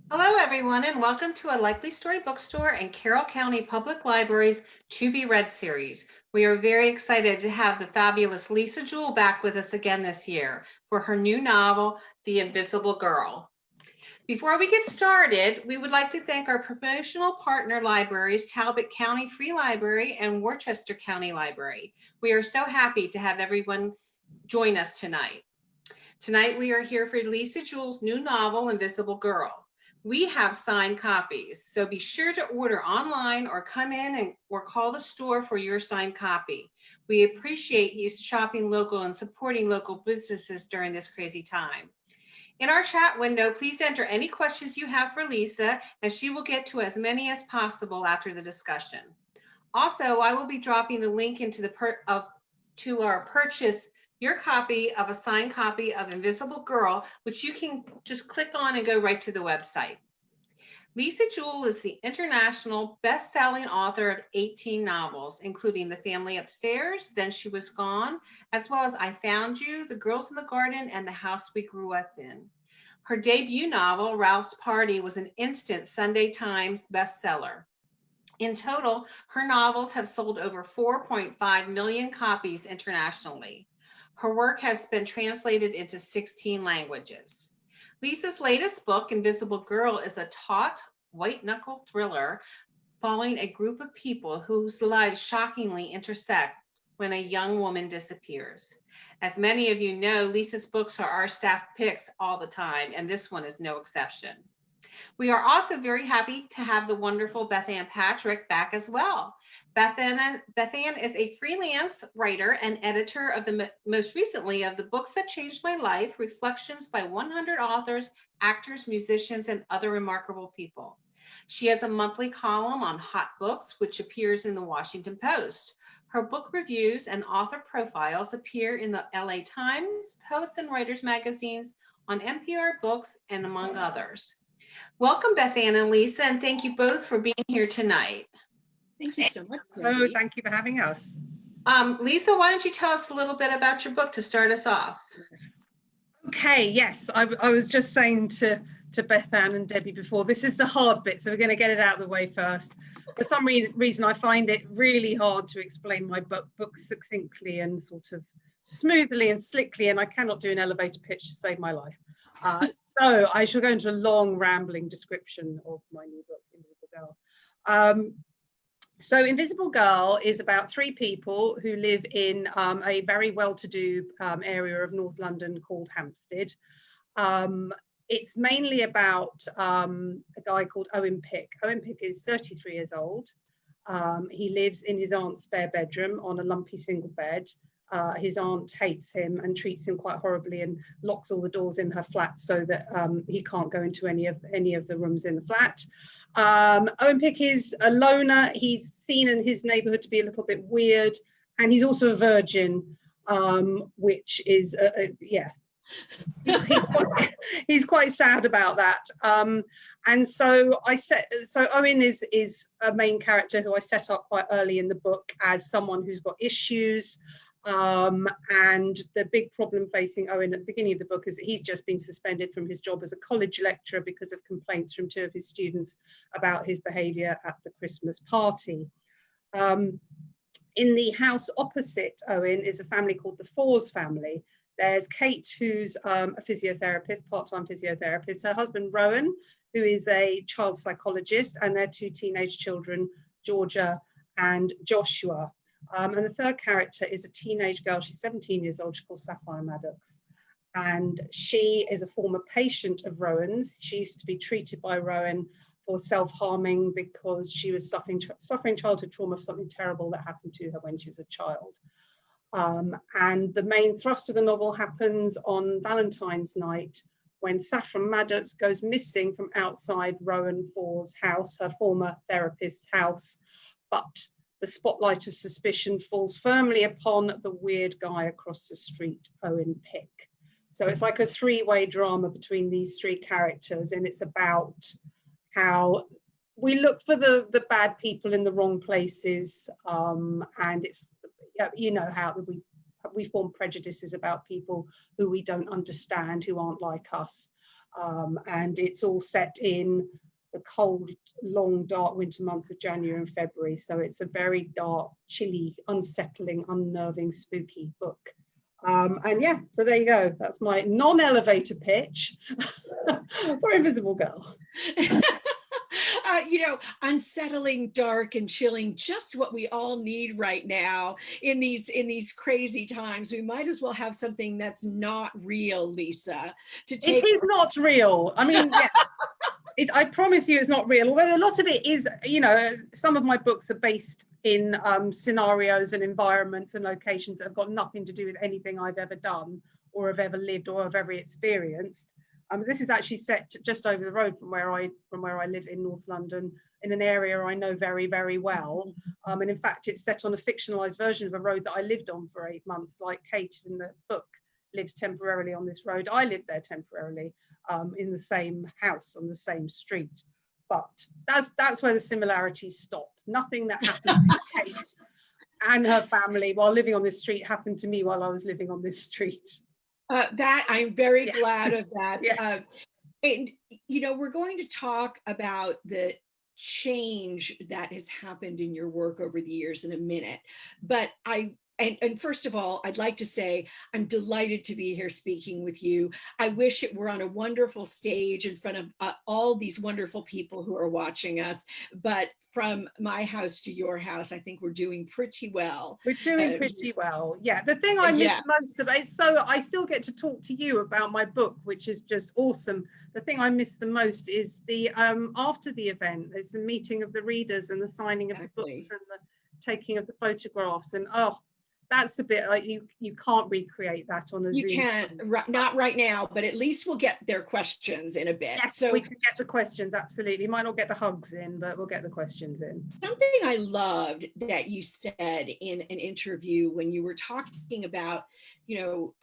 Hello, everyone, and welcome to a Likely Story Bookstore and Carroll County Public Library's To Be Read series. We are very excited to have the fabulous Lisa Jewell back with us again this year for her new novel, The Invisible Girl. Before we get started, we would like to thank our promotional partner libraries, Talbot County Free Library and Worcester County Library. We are so happy to have everyone join us tonight. Tonight, we are here for Lisa Jewell's new novel, Invisible Girl. We have signed copies, so be sure to order online or come in or call the store for your signed copy. We appreciate you shopping local and supporting local businesses during this crazy time. In our chat window, please enter any questions you have for Lisa, and she will get to as many as possible after the discussion. Also, I will be dropping the link to our purchase your copy of a signed copy of Invisible Girl, which you can just click on and go right to the website. Lisa Jewell is the international best-selling author of 18 novels, including The Family Upstairs, Then She Was Gone, as well as I Found You, The Girls in the Garden, and The House We Grew Up In. Her debut novel, Ralph's Party, was an instant Sunday Times bestseller. In total, her novels have sold over 4.5 million copies internationally. Her work has been translated into 16 languages. Lisa's latest book, Invisible Girl, is a taut, white-knuckled thriller following a group of people whose lives shockingly intersect when a young woman disappears. As many of you know, Lisa's books are our staff picks all the time, and this one is no exception. We are also very happy to have the wonderful Bethanne Patrick back as well. Bethanne is a freelance writer and editor of the most recently of the Books That Changed My Life, Reflections by 100 Authors, Actors, Musicians, and Other Remarkable People. She has a monthly column on hot books, which appears in the Washington Post. Her book reviews and author profiles appear in the LA Times, Poets and Writers magazines, on NPR Books, and among others. Welcome, Bethanne and Lisa, and thank you both for being here tonight. Thank you so much. Oh, thank you for having us. Lisa, why don't you tell us a little bit about your book to start us off? Okay, yes, I was just saying to Bethanne and Debbie before, this is the hard bit, so we're going to get it out of the way first. For some reason, I find it really hard to explain my book succinctly and sort of smoothly and slickly, and I cannot do an elevator pitch to save my life. So I shall go into a long, rambling description of my new book, Invisible Girl. So Invisible Girl is about three people who live in a very well-to-do area of North London called Hampstead. It's mainly about a guy called Owen Pick. Owen Pick is 33 years old. He lives in his aunt's spare bedroom on a lumpy single bed. His aunt hates him and treats him quite horribly and locks all the doors in her flat so that he can't go into any of the rooms in the flat. Owen Pick is a loner. He's seen in his neighborhood to be a little bit weird, and he's also a virgin, which is yeah, he's quite sad about that. And so Owen is a main character who I set up quite early in the book as someone who's got issues. And the big problem facing Owen at the beginning of the book is that he's just been suspended from his job as a college lecturer because of complaints from two of his students about his behavior at the Christmas party. In the house opposite Owen is a family called the Fours family. There's Kate, who's a physiotherapist, part-time physiotherapist, her husband Rowan, who is a child psychologist, and their two teenage children, Georgia and Joshua. And the third character is a teenage girl. She's 17 years old. She's called Sapphire Maddox. And she is a former patient of Rowan's. She used to be treated by Rowan for self-harming because she was suffering childhood trauma for something terrible that happened to her when she was a child. And the main thrust of the novel happens on Valentine's night when Saffron Maddox goes missing from outside Rowan Ford's house, her former therapist's house. But the spotlight of suspicion falls firmly upon the weird guy across the street, Owen Pick. So it's like a three-way drama between these three characters, and it's about how we look for the bad people in the wrong places, and it's, you know, how we form prejudices about people who we don't understand, who aren't like us. And it's all set in the cold, long, dark winter months of January and February. So it's a very dark, chilly, unsettling, unnerving, spooky book. And yeah, so there you go. That's my non-elevator pitch for Invisible Girl. You know, unsettling, dark, and chilling, just what we all need right now in these crazy times. We might as well have something that's not real, Lisa. It is not real. I mean, yes. I promise you it's not real, although a lot of it is, you know, some of my books are based in scenarios and environments and locations that have got nothing to do with anything I've ever done or have ever lived or have ever experienced. This is actually set just over the road from where I live in North London, in an area I know very, very well. And in fact, it's set on a fictionalized version of a road that I lived on for 8 months, like Kate in the book lives temporarily on this road. I lived there temporarily in the same house on the same street. But that's where the similarities stop. Nothing that happened to Kate and her family while living on this street happened to me while I was living on this street. That I'm very glad of that. Yes. And you know, we're going to talk about the change that has happened in your work over the years in a minute. But and first of all, I'd like to say I'm delighted to be here speaking with you. I wish it were on a wonderful stage in front of all these wonderful people who are watching us. But from my house to your house, I think we're doing pretty well. We're doing pretty well. Yeah. The thing I miss most of it, so I still get to talk to you about my book, which is just awesome. The thing I miss the most is the after the event, there's the meeting of the readers and the signing of the books and the taking of the photographs. And oh, that's the bit like you can't recreate that on a Zoom. You can't, not right now, but at least we'll get their questions in a bit. Yes, so we can get the questions, absolutely. Might not get the hugs in, but we'll get the questions in. Something I loved that you said in an interview when you were talking about, you know,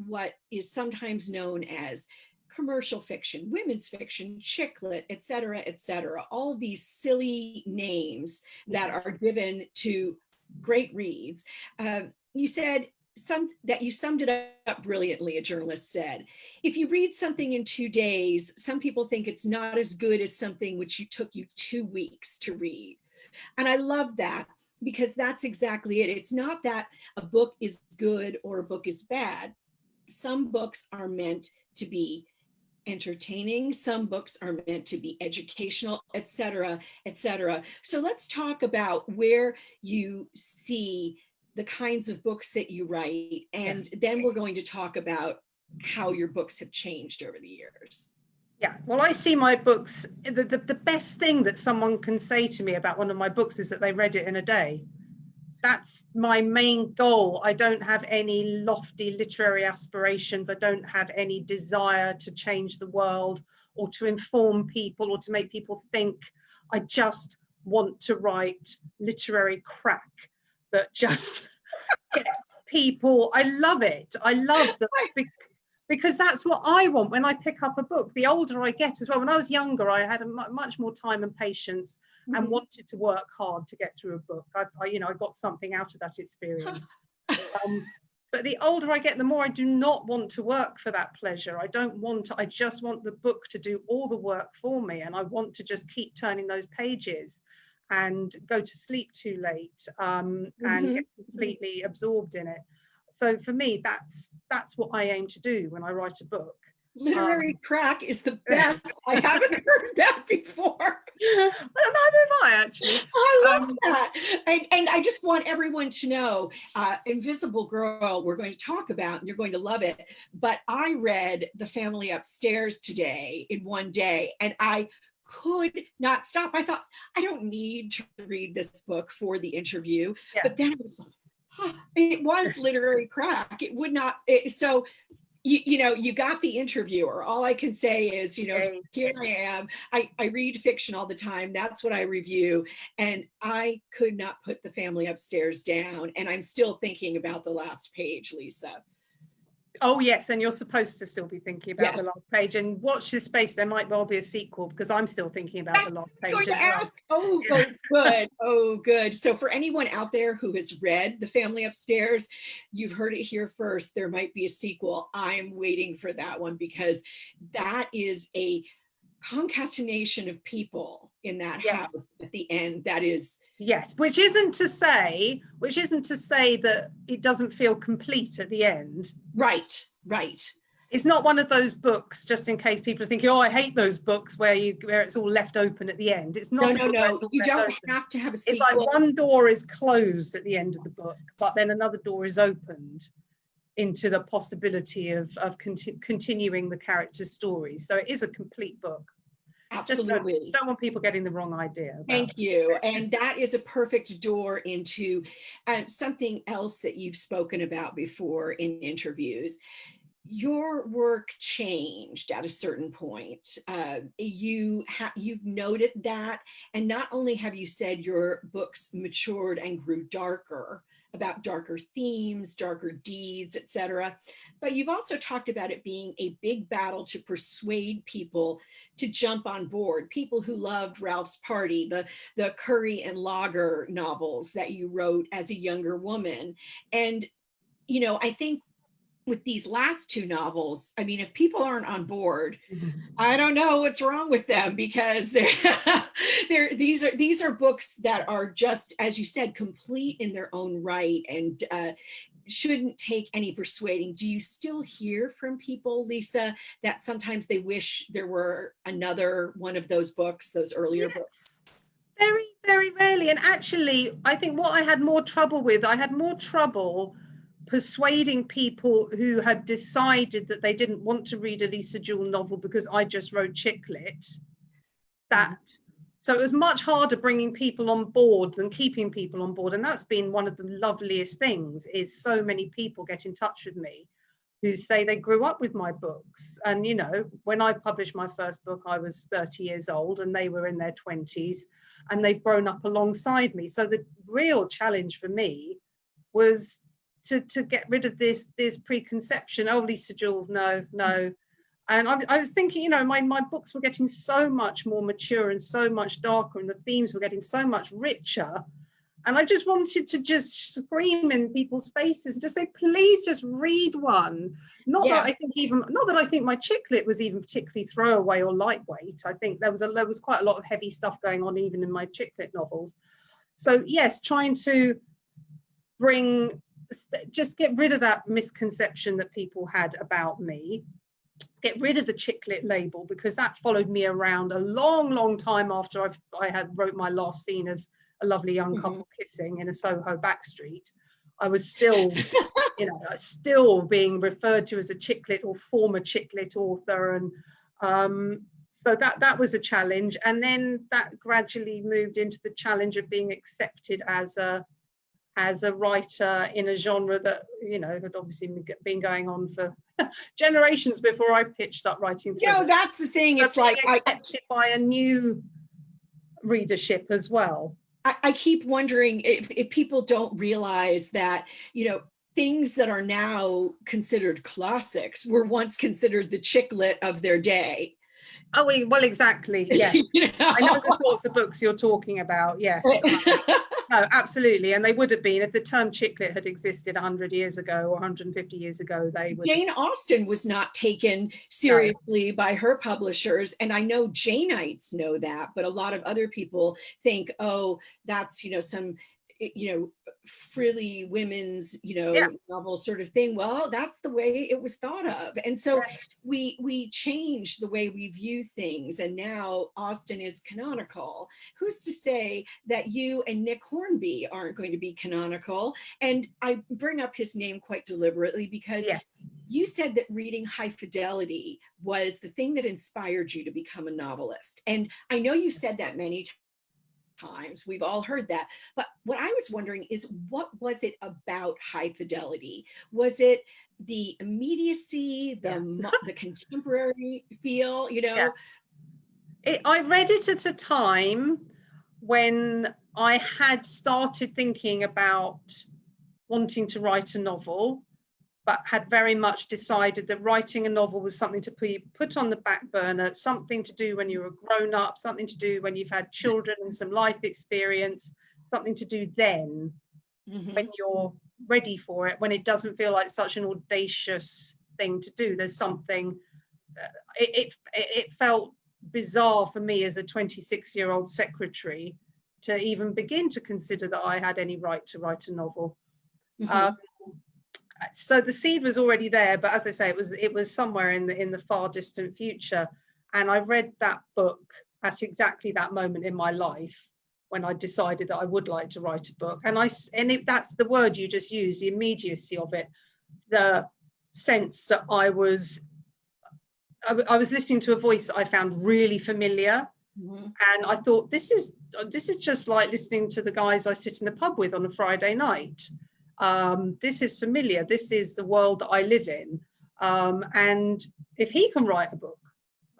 what is sometimes known as commercial fiction, women's fiction, chick lit, et cetera, all of these silly names that are given to great reads. You said that you summed it up brilliantly, a journalist said. If you read something in 2 days, some people think it's not as good as something which took you 2 weeks to read. And I love that because that's exactly it. It's not that a book is good or a book is bad. Some books are meant to be entertaining, some books are meant to be educational, et cetera, et cetera. So let's talk about where you see the kinds of books that you write, and then we're going to talk about how your books have changed over the years. Yeah, well, I see my books, the best thing that someone can say to me about one of my books is that they read it in a day. That's my main goal. I don't have any lofty literary aspirations. I don't have any desire to change the world or to inform people or to make people think. I just want to write literary crack that just gets people. I love it. I love that because that's what I want when I pick up a book. The older I get as well. When I was younger, I had much more time and patience and wanted to work hard to get through a book. I got something out of that experience. But the older I get, the more I do not want to work for that pleasure. I just want the book to do all the work for me. And I want to just keep turning those pages and go to sleep too late and get completely absorbed in it. So for me, that's what I aim to do when I write a book. Literary crack is the best. I haven't heard that before. Well, neither have I, actually. I love that. And I just want everyone to know, Invisible Girl, we're going to talk about, and you're going to love it. But I read The Family Upstairs today in one day, and I could not stop. I thought, I don't need to read this book for the interview. Yeah. But then it was like, it was literary crack. It would not. So you got the interviewer. All I can say is, here I am. I read fiction all the time. That's what I review. And I could not put The Family Upstairs down. And I'm still thinking about the last page, Lisa. Oh yes, and you're supposed to still be thinking about Yes. the last page. And watch this space. There might well be a sequel because I'm still thinking about the last page. Going to as well. ask. Oh, oh, good. Oh, good. So for anyone out there who has read The Family Upstairs, you've heard it here first. There might be a sequel. I'm waiting for that one because that is a concatenation of people in that Yes. house at the end. That is. Yes, which isn't to say that it doesn't feel complete at the end. Right, right. It's not one of those books, just in case people are thinking, oh, I hate those books where it's all left open at the end. It's not. No. You don't have to have a sequel. It's like one door is closed at the end of the book, but then another door is opened into the possibility of continuing the character's story. So it is a complete book. Absolutely. Just don't want people getting the wrong idea. Thank you. And that is a perfect door into something else that you've spoken about before in interviews. Your work changed at a certain point. You've noted that, and not only have you said your books matured and grew darker, about darker themes, darker deeds, etc., but you've also talked about it being a big battle to persuade people to jump on board. People who loved Ralph's Party, the Curry and Lager novels that you wrote as a younger woman, and I think with these last two novels, I mean, if people aren't on board, I don't know what's wrong with them, because these are books that are just, as you said, complete in their own right and shouldn't take any persuading. Do you still hear from people, Lisa, that sometimes they wish there were another one of those books, those earlier books? Very, very rarely. And actually, I think what I had more trouble persuading people who had decided that they didn't want to read a Lisa Jewell novel because I just wrote chick lit. So it was much harder bringing people on board than keeping people on board. And that's been one of the loveliest things, is so many people get in touch with me who say they grew up with my books. And, when I published my first book, I was 30 years old and they were in their 20s and they've grown up alongside me. So the real challenge for me was to get rid of this preconception. Oh, Lisa Jewell, no. And I was thinking, my books were getting so much more mature and so much darker, and the themes were getting so much richer. And I just wanted to just scream in people's faces and just say, please just read one. Not that I think my chick lit was even particularly throwaway or lightweight. I think there was quite a lot of heavy stuff going on even in my chick lit novels. So yes, trying to just get rid of that misconception that people had about me, get rid of the chick lit label, because that followed me around a long, long time after I had wrote my last scene of a lovely young couple kissing in a Soho backstreet. I was still, still being referred to as a chick lit or former chick lit author, and so that was a challenge. And then that gradually moved into the challenge of being accepted as a writer in a genre that had obviously been going on for generations before I pitched up writing. That's the thing. It's like accepted by a new readership as well. I keep wondering if people don't realize that things that are now considered classics were once considered the chick lit of their day. Oh, well, exactly. Yes. I know the sorts of books you're talking about. Yes. No, absolutely. And they would have been, if the term chick lit had existed 100 years ago or 150 years ago, they would. Jane Austen was not taken seriously by her publishers. And I know Janeites know that, but a lot of other people think, oh, that's, some, frilly women's, novel sort of thing. Well, that's the way it was thought of. And so we change the way we view things. And now Austen is canonical. Who's to say that you and Nick Hornby aren't going to be canonical? And I bring up his name quite deliberately because you said that reading High Fidelity was the thing that inspired you to become a novelist. And I know you said that many times. We've all heard that. But what I was wondering is, what was it about High Fidelity? Was it the immediacy, the contemporary feel, I read it at a time when I had started thinking about wanting to write a novel, but had very much decided that writing a novel was something to put on the back burner, something to do when you were grown up, something to do when you've had children and some life experience, something to do then when you're ready for it, when it doesn't feel like such an audacious thing to do. There's something, it felt bizarre for me as a 26-year-old secretary to even begin to consider that I had any right to write a novel. So the seed was already there, but as I say, it was somewhere in the far distant future. And I read that book at exactly that moment in my life when I decided that I would like to write a book. And that's the word you just used, the immediacy of it, the sense that I was listening to a voice that I found really familiar. And I thought, this is just like listening to the guys I sit in the pub with on a Friday night. This is familiar. This is the world that I live in. And if he can write a book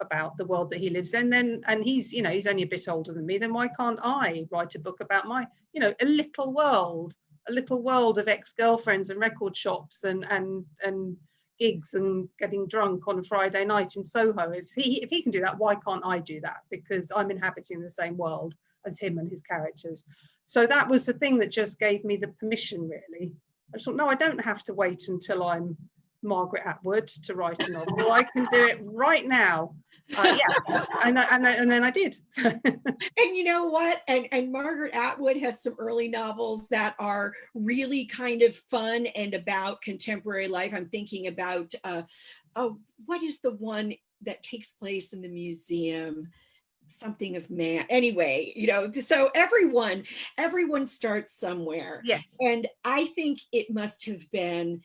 about the world that he lives in, then, and he's only a bit older than me, then why can't I write a book about my, a little world of ex-girlfriends and record shops and gigs and getting drunk on a Friday night in Soho. If he can do that, why can't I do that? Because I'm inhabiting the same world as him and his characters. So that was the thing that just gave me the permission, really. I thought, no, I don't have to wait until I'm Margaret Atwood to write a novel. I can do it right now. And then I did. And you know what? And Margaret Atwood has some early novels that are really kind of fun and about contemporary life. I'm thinking about, what is the one that takes place in the museum? Something of man. Anyway, so everyone starts somewhere. Yes. And I think it must have been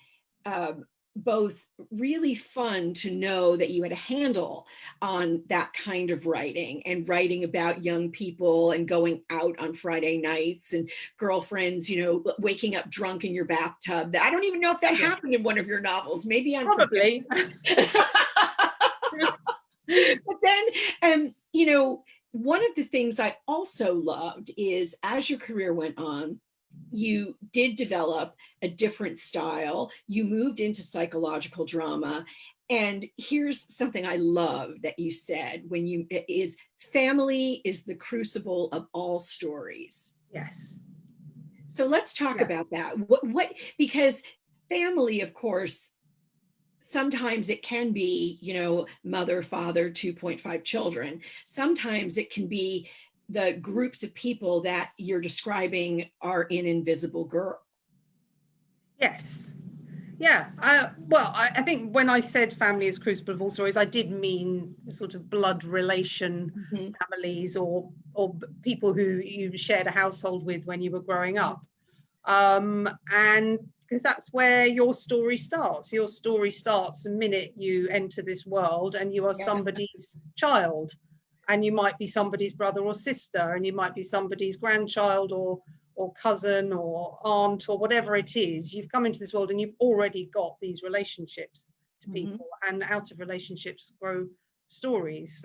both really fun to know that you had a handle on that kind of writing and writing about young people and going out on Friday nights and girlfriends, waking up drunk in your bathtub. I don't even know if that happened in one of your novels. Maybe I'm probably. But then, one of the things I also loved is as your career went on, you did develop a different style. You moved into psychological drama. And here's something I love that you said family is the crucible of all stories. Yes. So let's talk about that. Because family, of course, sometimes it can be, mother, father, 2.5 children. Sometimes it can be the groups of people that you're describing are in Invisible Girl. Yes. Yeah. I think when I said family is crucible of all stories, I did mean sort of blood relation families or people who you shared a household with when you were growing up. And because that's where your story starts. Your story starts the minute you enter this world and you are somebody's child, and you might be somebody's brother or sister, and you might be somebody's grandchild or cousin or aunt or whatever it is. You've come into this world and you've already got these relationships to people, and out of relationships grow stories.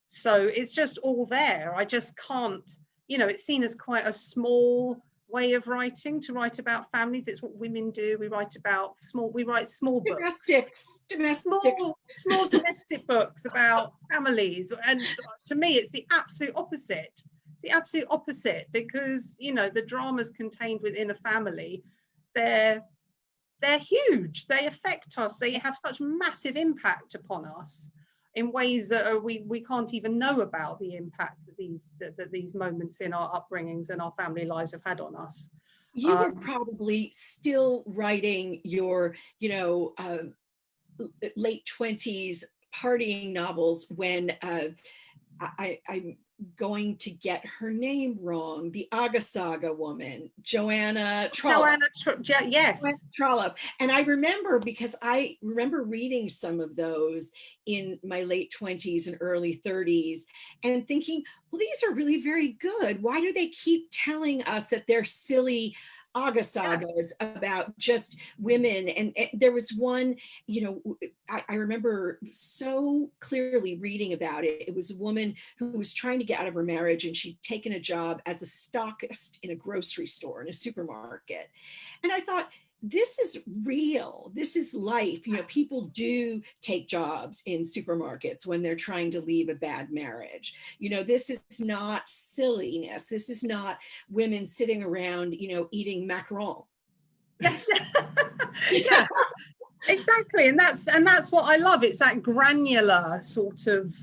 So it's just all there. I just can't, it's seen as quite a small way of writing, to write about families. It's what women do. We write small books. Small domestic books about families. And to me, it's the absolute opposite. It's the absolute opposite, because, the dramas contained within a family, they're huge. They affect us. They have such massive impact upon us in ways that we can't even know about, the impact that these moments in our upbringings and our family lives have had on us. You were probably still writing your, late 20s partying novels when I'm going to get her name wrong, the Agasaga woman, Joanna Trollope. Yes. Trollope. And I remember, because I remember reading some of those in my late 20s and early 30s and thinking, well, these are really very good. Why do they keep telling us that they're silly Agasagas about just women? And there was one, I remember so clearly reading about it. It was a woman who was trying to get out of her marriage, and she'd taken a job as a stockist in a grocery store, in a supermarket. And I thought, this is real. This is life. You know, people do take jobs in supermarkets when they're trying to leave a bad marriage. You know, this is not silliness. This is not women sitting around, you know, eating macaron. Yes. Yeah, exactly. And that's what I love. It's that granular sort of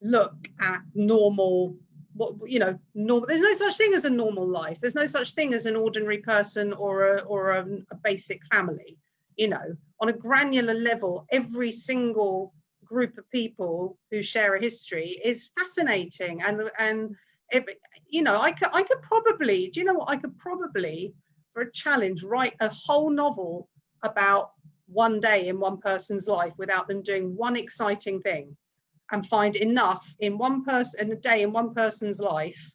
look at normal, what, you know, normal. There's no such thing as a normal life. There's no such thing as an ordinary person or a basic family. You know, on a granular level, every single group of people who share a history is fascinating. And it, you know, I could probably, do you know what, I could probably, for a challenge, write a whole novel about one day in one person's life without them doing one exciting thing, and find enough in a day in one person's life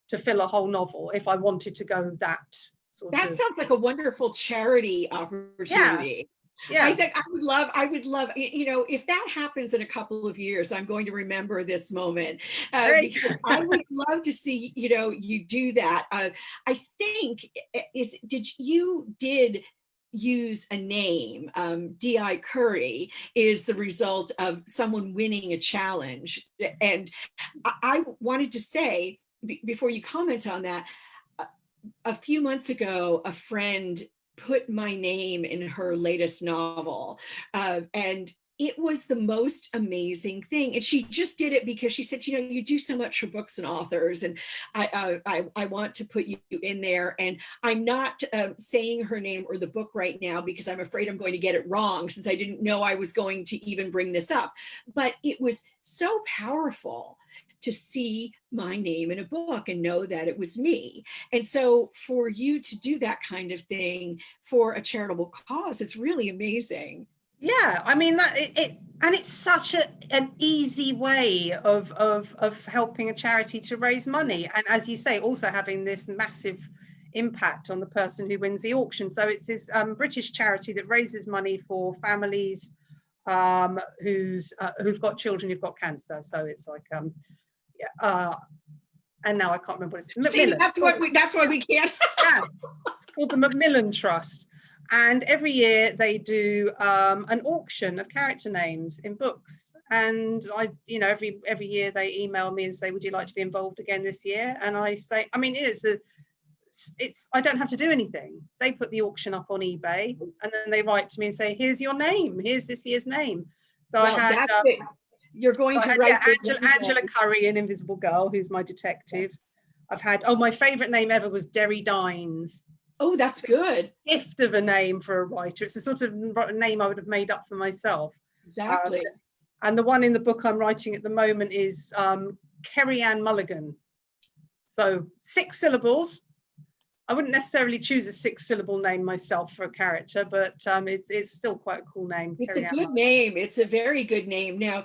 to fill a whole novel if I wanted to go that sort of. That sounds like a wonderful charity opportunity. Yeah. I think I would love, you know, if that happens in a couple of years, I'm going to remember this moment because I would love to see, you know, you do that. I think you did use a name. D.I. Curry is the result of someone winning a challenge. And I wanted to say, before you comment on that, a few months ago, a friend put my name in her latest novel. And it was the most amazing thing. And she just did it because she said, you know, you do so much for books and authors, and I want to put you in there. And I'm not saying her name or the book right now because I'm afraid I'm going to get it wrong, since I didn't know I was going to even bring this up. But it was so powerful to see my name in a book and know that it was me. And so for you to do that kind of thing for a charitable cause is really amazing. Yeah, I mean, that and it's such an easy way of helping a charity to raise money, and as you say, also having this massive impact on the person who wins the auction. So it's this British charity that raises money for families who've got children who've got cancer. So it's like and now I can't remember what it's. See, that's why we can't. Yeah, it's called the Macmillan Trust. And every year they do an auction of character names in books. And I, you know, every year they email me and say, would you like to be involved again this year? And I say, I mean, I don't have to do anything. They put the auction up on eBay, and then they write to me and say, here's your name, here's this year's name. So well, I had you're going to write Angela Curry in Invisible Girl, who's my detective. I've had, my favorite name ever was Derry Dines. Oh, that's good. Gift of a name for a writer. It's a sort of name I would have made up for myself. Exactly. And the one in the book I'm writing at the moment is Kerry Ann Mulligan. So 6 syllables. I wouldn't necessarily choose a 6-syllable name myself for a character, but it's still quite a cool name. It's a good name. It's a very good name. Now,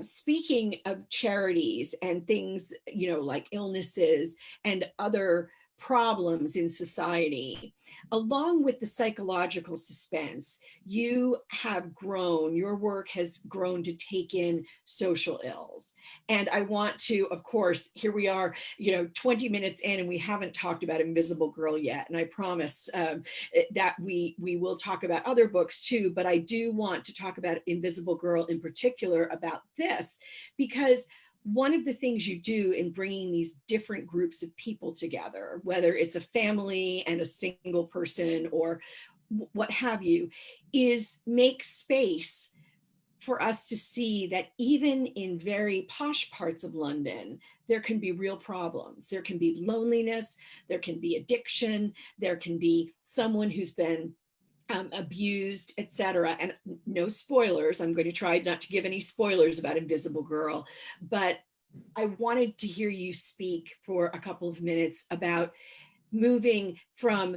speaking of charities and things, you know, like illnesses and other problems in society, along with the psychological suspense, you have grown, your work has grown to take in social ills. And I want to, of course, here we are, you know, 20 minutes in, and we haven't talked about Invisible Girl yet. And I promise that we will talk about other books too, but I do want to talk about Invisible Girl in particular, about this, because one of the things you do in bringing these different groups of people together, whether it's a family and a single person or what have you, is make space for us to see that even in very posh parts of London, there can be real problems. There can be loneliness, there can be addiction, there can be someone who's been abused, etc. And no spoilers. I'm going to try not to give any spoilers about Invisible Girl, but I wanted to hear you speak for a couple of minutes about moving from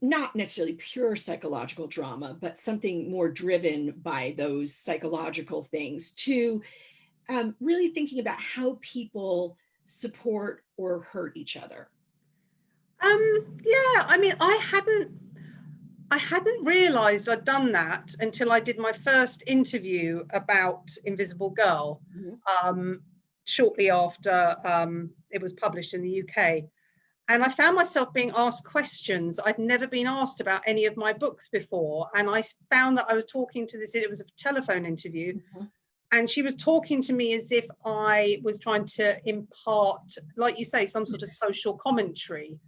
not necessarily pure psychological drama, but something more driven by those psychological things, to really thinking about how people support or hurt each other. Yeah, I mean, I hadn't realized I'd done that until I did my first interview about Invisible Girl, shortly after it was published in the UK. And I found myself being asked questions I'd never been asked about any of my books before. And I found that I was talking to this, it was a telephone interview, and she was talking to me as if I was trying to impart, like you say, some sort of social commentary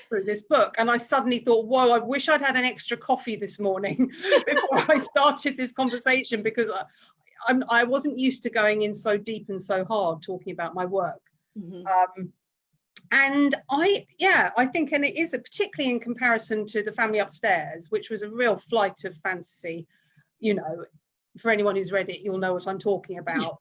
through this book. And I suddenly thought, whoa, I wish I'd had an extra coffee this morning before I started this conversation, because I wasn't used to going in so deep and so hard talking about my work. And I think, and it is particularly in comparison to The Family Upstairs, which was a real flight of fantasy, you know, for anyone who's read it, you'll know what I'm talking about.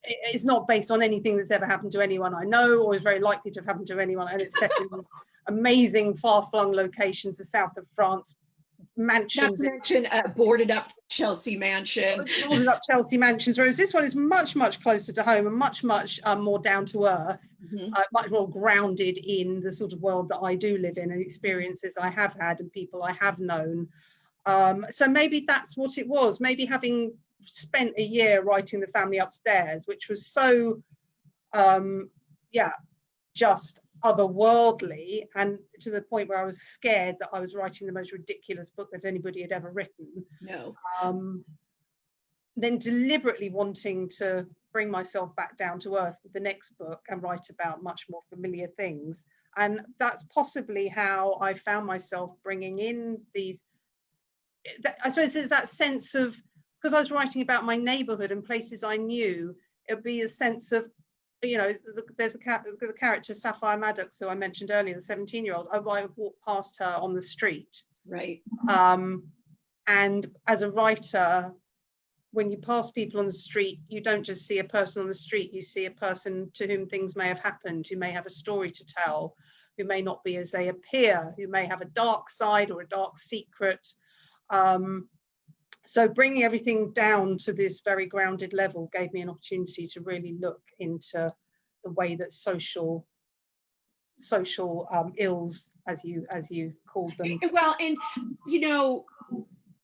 It's not based on anything that's ever happened to anyone I know, or is very likely to have happened to anyone, and it's set in these amazing far-flung locations, the south of France, mansions. Not to mention a boarded up Chelsea mansion. Boarded up Chelsea mansions, whereas this one is much, much closer to home and much, much more down to earth, much more grounded in the sort of world that I do live in and experiences I have had and people I have known. So maybe that's what it was. Maybe having spent a year writing The Family Upstairs, which was so, just otherworldly, and to the point where I was scared that I was writing the most ridiculous book that anybody had ever written. No. Then deliberately wanting to bring myself back down to earth with the next book and write about much more familiar things. And that's possibly how I found myself bringing in these, I suppose there's that sense of, because I was writing about my neighborhood and places I knew, it'd be a sense of, you know, there's the character Sapphire Maddox, who I mentioned earlier, the 17-year-old. I walked past her on the street. Right. And as a writer, when you pass people on the street, you don't just see a person on the street, you see a person to whom things may have happened, who may have a story to tell, who may not be as they appear, who may have a dark side or a dark secret. So bringing everything down to this very grounded level gave me an opportunity to really look into the way that social ills, as you called them. Well, and you know,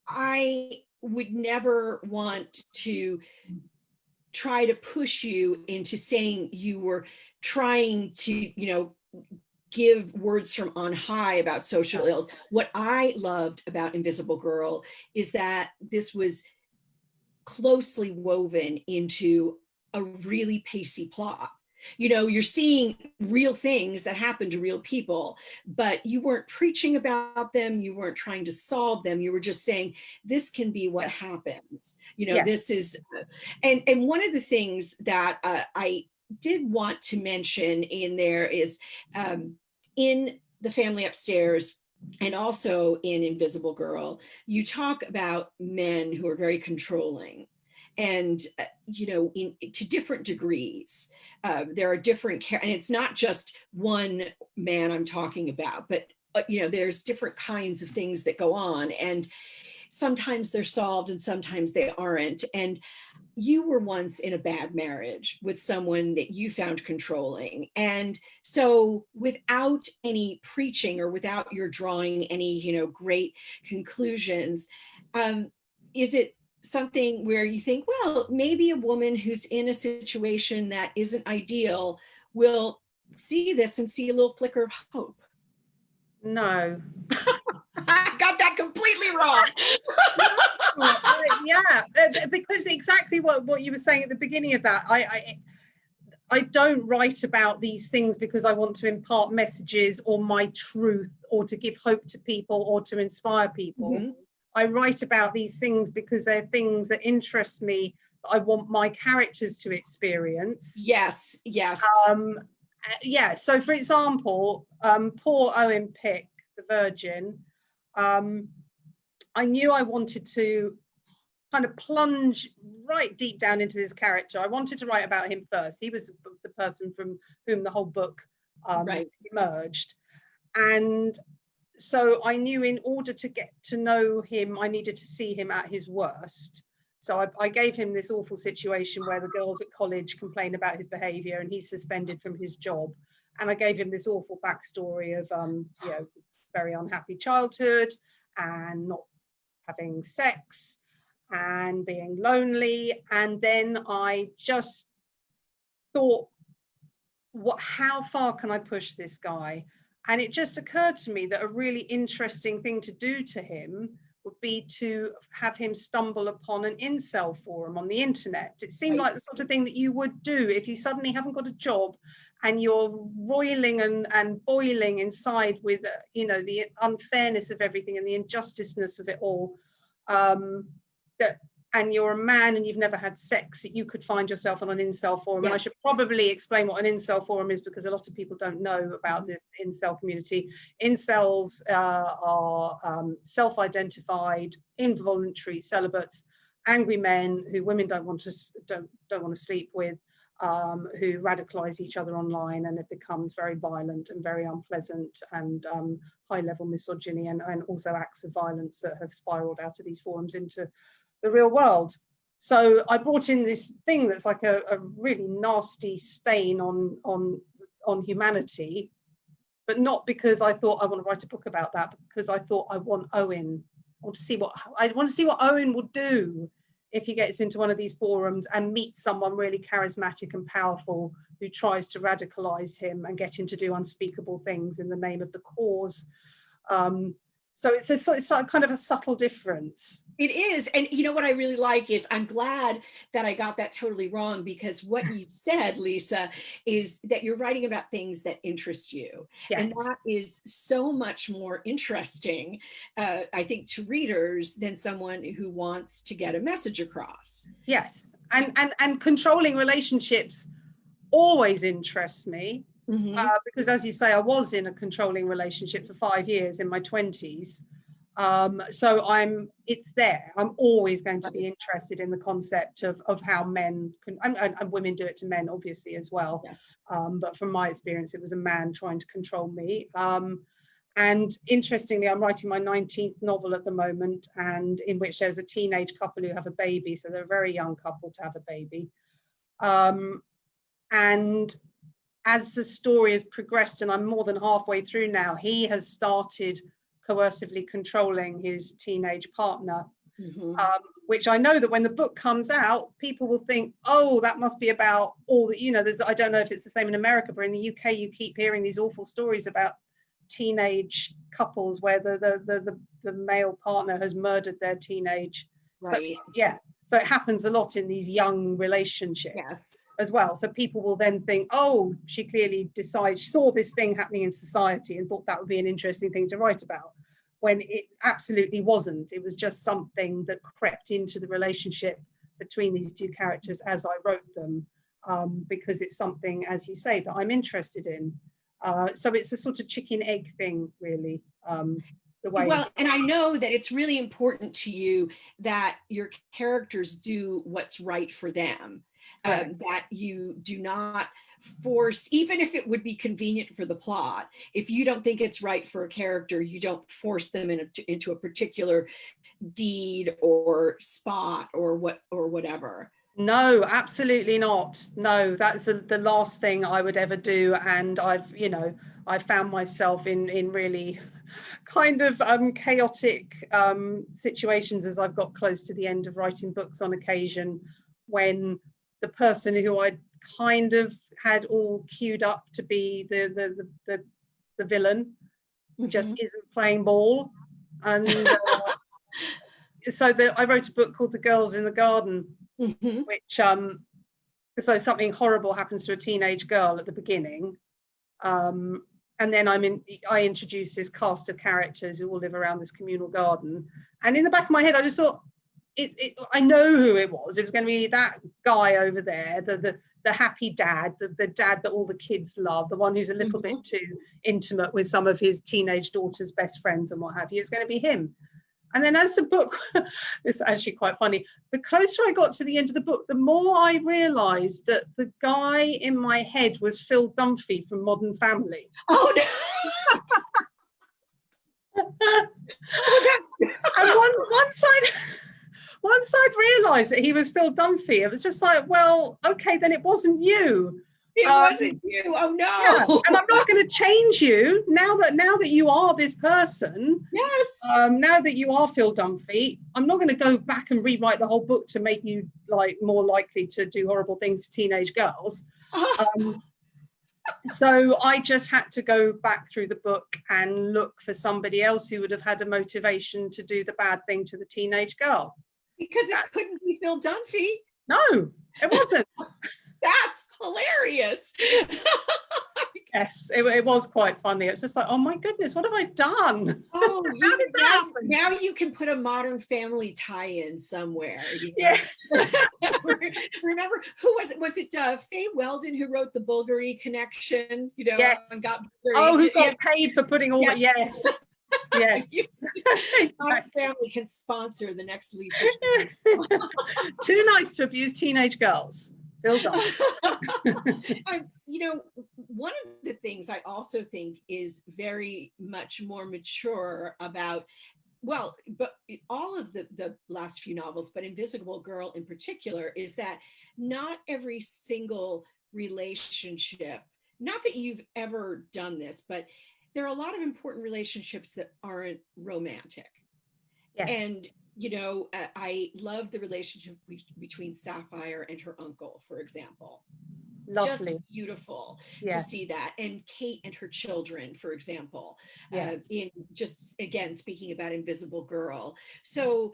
I would never want to try to push you into saying you were trying to, you know, give words from on high about social ills. What I loved about Invisible Girl is that this was closely woven into a really pacey plot. You know, you're seeing real things that happen to real people, but you weren't preaching about them. You weren't trying to solve them. You were just saying, this can be what happens. You know, this is, and one of the things that I did want to mention in there is in The Family Upstairs and also in Invisible Girl, you talk about men who are very controlling and, you know, to different degrees. There are different, and it's not just one man I'm talking about, but, you know, there's different kinds of things that go on, and sometimes they're solved and sometimes they aren't. And you were once in a bad marriage with someone that you found controlling. And so without any preaching or without your drawing any, you know, great conclusions, is it something where you think, well, maybe a woman who's in a situation that isn't ideal will see this and see a little flicker of hope? No. I got that completely wrong. Because exactly what you were saying at the beginning of that, I don't write about these things because I want to impart messages or my truth or to give hope to people or to inspire people. I write about these things because they're things that interest me, that I want my characters to experience. Yes. So for example, poor Owen Pick, the Virgin, I knew I wanted to kind of plunge right deep down into this character. I wanted to write about him first. He was the person from whom the whole book emerged. And so I knew in order to get to know him, I needed to see him at his worst. So I gave him this awful situation where the girls at college complain about his behavior and he's suspended from his job. And I gave him this awful backstory of, you know, very unhappy childhood and not having sex and being lonely. And then I just thought, how far can I push this guy? And it just occurred to me that a really interesting thing to do to him would be to have him stumble upon an incel forum on the internet. It seemed like the sort of thing that you would do if you suddenly haven't got a job and you're roiling and boiling inside with, you know, the unfairness of everything and the injusticeness of it all. And you're a man and you've never had sex, you could find yourself on an incel forum. Yes. And I should probably explain what an incel forum is, because a lot of people don't know about this incel community. Incels are self-identified, involuntary celibates, angry men who women don't want to sleep with, who radicalize each other online, and it becomes very violent and very unpleasant, and high-level misogyny and also acts of violence that have spiraled out of these forums into the real world. So I brought in this thing that's like a really nasty stain on humanity, but not because I thought I want to write a book about that, but because I thought I want to see what Owen will do if he gets into one of these forums and meets someone really charismatic and powerful who tries to radicalize him and get him to do unspeakable things in the name of the cause. So it's kind of a subtle difference. It is. And you know what I really like is, I'm glad that I got that totally wrong, because what you said, Lisa, is that you're writing about things that interest you. Yes. And that is so much more interesting, I think, to readers than someone who wants to get a message across. Yes. And controlling relationships always interests me. Mm-hmm. Because, as you say, I was in a controlling relationship for 5 years in my 20s. So it's there. I'm always going to be interested in the concept of how men can, and women do it to men, obviously, as well. Yes. But from my experience, it was a man trying to control me. And interestingly, I'm writing my 19th novel at the moment, and in which there's a teenage couple who have a baby. So they're a very young couple to have a baby. And as the story has progressed, and I'm more than halfway through now, he has started coercively controlling his teenage partner, mm-hmm. Which I know that when the book comes out, people will think, oh, that must be about all that, you know, I don't know if it's the same in America, but in the UK, you keep hearing these awful stories about teenage couples where the male partner has murdered their teenage. Right. So, yeah. So it happens a lot in these young relationships. Yes. As well. So people will then think, oh, she clearly saw this thing happening in society and thought that would be an interesting thing to write about, when it absolutely wasn't. It was just something that crept into the relationship between these two characters as I wrote them, because it's something, as you say, that I'm interested in. So it's a sort of chicken egg thing, really. The way. Well, and I know that it's really important to you that your characters do what's right for them. That you do not force, even if it would be convenient for the plot, if you don't think it's right for a character, you don't force them into a particular deed or spot or whatever. No, absolutely not. No, that's the last thing I would ever do. And I found myself in really kind of chaotic situations as I've got close to the end of writing books on occasion, when the person who I'd kind of had all queued up to be the villain, mm-hmm. just isn't playing ball. And so I wrote a book called The Girls in the Garden, mm-hmm. which so something horrible happens to a teenage girl at the beginning, and then I introduce this cast of characters who all live around this communal garden, and in the back of my head I just thought, I know who it was. It was going to be that guy over there, the happy dad, the dad that all the kids love, the one who's a little mm-hmm. bit too intimate with some of his teenage daughter's best friends and what have you. It's going to be him. And then as the book, it's actually quite funny, the closer I got to the end of the book, the more I realised that the guy in my head was Phil Dunphy from Modern Family. Oh, no. And once I'd realised that he was Phil Dunphy, it was just like, well, okay, then it wasn't you. It wasn't you. Oh no. Yeah. And I'm not going to change you now that you are this person. Yes. Now that you are Phil Dunphy, I'm not going to go back and rewrite the whole book to make you like more likely to do horrible things to teenage girls. So I just had to go back through the book and look for somebody else who would have had a motivation to do the bad thing to the teenage girl. Because it couldn't be Phil Dunphy. No, it wasn't. That's hilarious. Yes, it was quite funny. It's just like, oh my goodness, what have I done? Oh, How did that happen? now you can put a Modern Family tie-in somewhere. You know? Yeah. Remember, who was it? Was it Faye Weldon who wrote the Bulgari Connection? You know, Yes. and got Who got paid for putting all that? Yes. Yes. Modern Family can sponsor the next Lisa. Too nice to abuse teenage girls. Phil Dunphy. You know, one of the things I also think is very much more mature about, well, but all of the last few novels, but Invisible Girl in particular, is that not every single relationship, not that you've ever done this, but there are a lot of important relationships that aren't romantic. Yes. And you know, I love the relationship between Sapphire and her uncle, for example. Lovely. Just beautiful Yes. to see that. And Kate and her children, for example, Yes. in just, again, speaking about Invisible Girl. So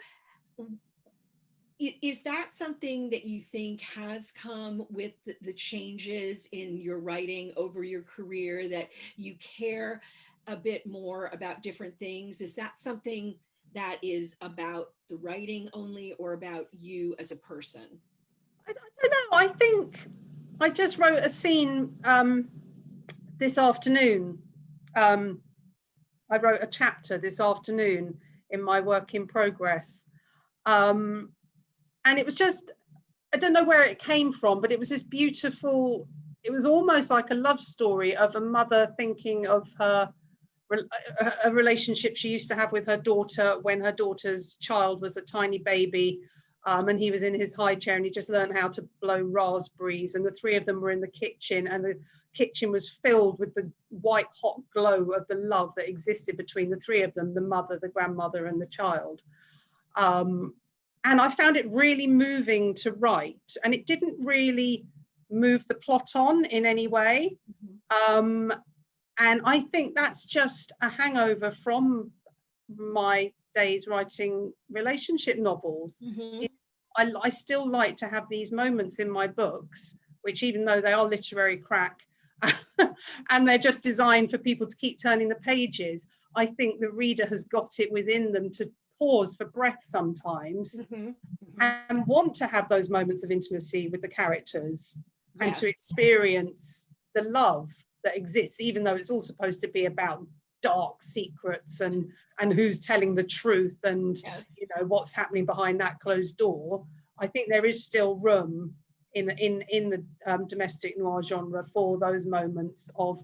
is that something that you think has come with the changes in your writing over your career, that you care a bit more about different things? Is that something that is about the writing only, or about you as a person? I don't know. I think I just wrote a scene this afternoon. I wrote a chapter this afternoon in my work in progress. And it was just, I don't know where it came from, but it was this beautiful, it was almost like a love story of a mother thinking of a relationship she used to have with her daughter when her daughter's child was a tiny baby, and he was in his high chair and he just learned how to blow raspberries, and the three of them were in the kitchen, and the kitchen was filled with the white hot glow of the love that existed between the three of them, the mother, the grandmother, and the child. And I found it really moving to write, and it didn't really move the plot on in any way. And I think that's just a hangover from my days writing relationship novels. Mm-hmm. I still like to have these moments in my books, which, even though they are literary crack and they're just designed for people to keep turning the pages, I think the reader has got it within them to pause for breath sometimes. Mm-hmm. And want to have those moments of intimacy with the characters. Yes. And to experience the love that exists, even though it's all supposed to be about dark secrets and who's telling the truth and yes. You know, what's happening behind that closed door. I think there is still room in the domestic noir genre for those moments of,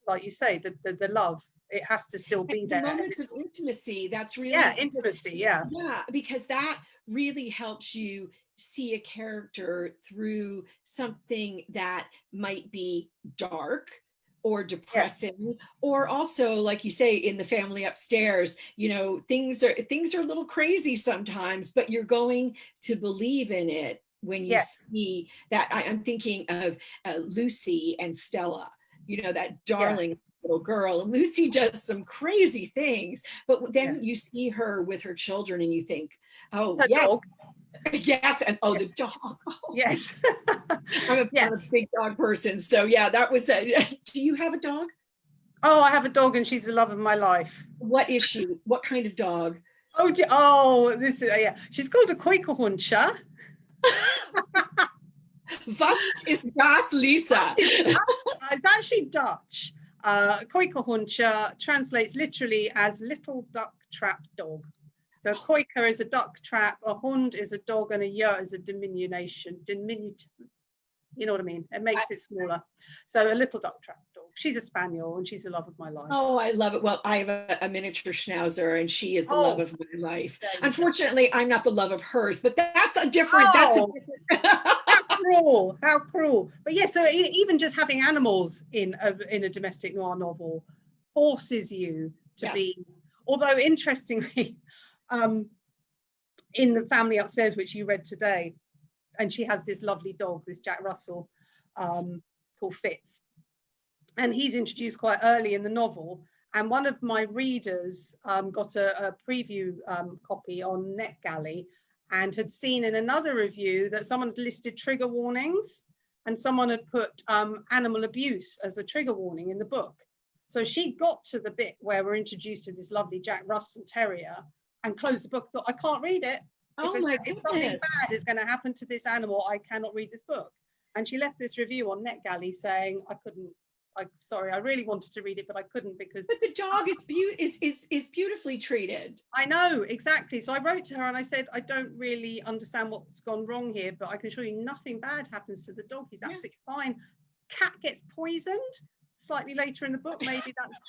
like you say, the love. It has to still be there. Moments of intimacy. That's really, yeah, intimacy. Yeah, because that really helps you see a character through something that might be dark or depressing, yes. Or also, like you say, in The Family Upstairs, you know, things are a little crazy sometimes, but you're going to believe in it when you yes. see that. I'm thinking of Lucy and Stella, you know, that darling little girl, and Lucy does some crazy things, but then you see her with her children and you think, oh yes. Dog. Yes, and the dog. Oh. Yes. I'm a big dog person, so yeah, that was do you have a dog? Oh, I have a dog, and she's the love of my life. What is she? What kind of dog? This is she's called a Quakerhunter. Was ist das, Lisa? It's actually Dutch. Quakerhunter translates literally as little duck trap dog. So a Quaker is a duck trap, a Hund is a dog, and a Yer is a diminution. You know what I mean? It makes it smaller. So a little duck trap dog. She's a spaniel, and she's the love of my life. Oh, I love it. Well, I have a miniature schnauzer, and she is the love of my life. Unfortunately, I'm not the love of hers, but that's a different. How cruel. But yeah, so even just having animals in a domestic noir novel forces you to be. Although interestingly, in The Family Upstairs, which you read today, and she has this lovely dog, this Jack Russell, called Fitz. and he's introduced quite early in the novel. And one of my readers got a preview copy on NetGalley and had seen in another review that someone had listed trigger warnings, and someone had put animal abuse as a trigger warning in the book. So she got to the bit where we're introduced to this lovely Jack Russell Terrier and closed the book, thought, I can't read it. If something bad is going to happen to this animal, I cannot read this book. And she left this review on NetGalley saying, sorry, I really wanted to read it, but I couldn't because. But the dog is beautifully treated. I know, exactly. So I wrote to her and I said, I don't really understand what's gone wrong here, but I can assure you nothing bad happens to the dog. He's absolutely fine. Cat gets poisoned slightly later in the book. Maybe that's.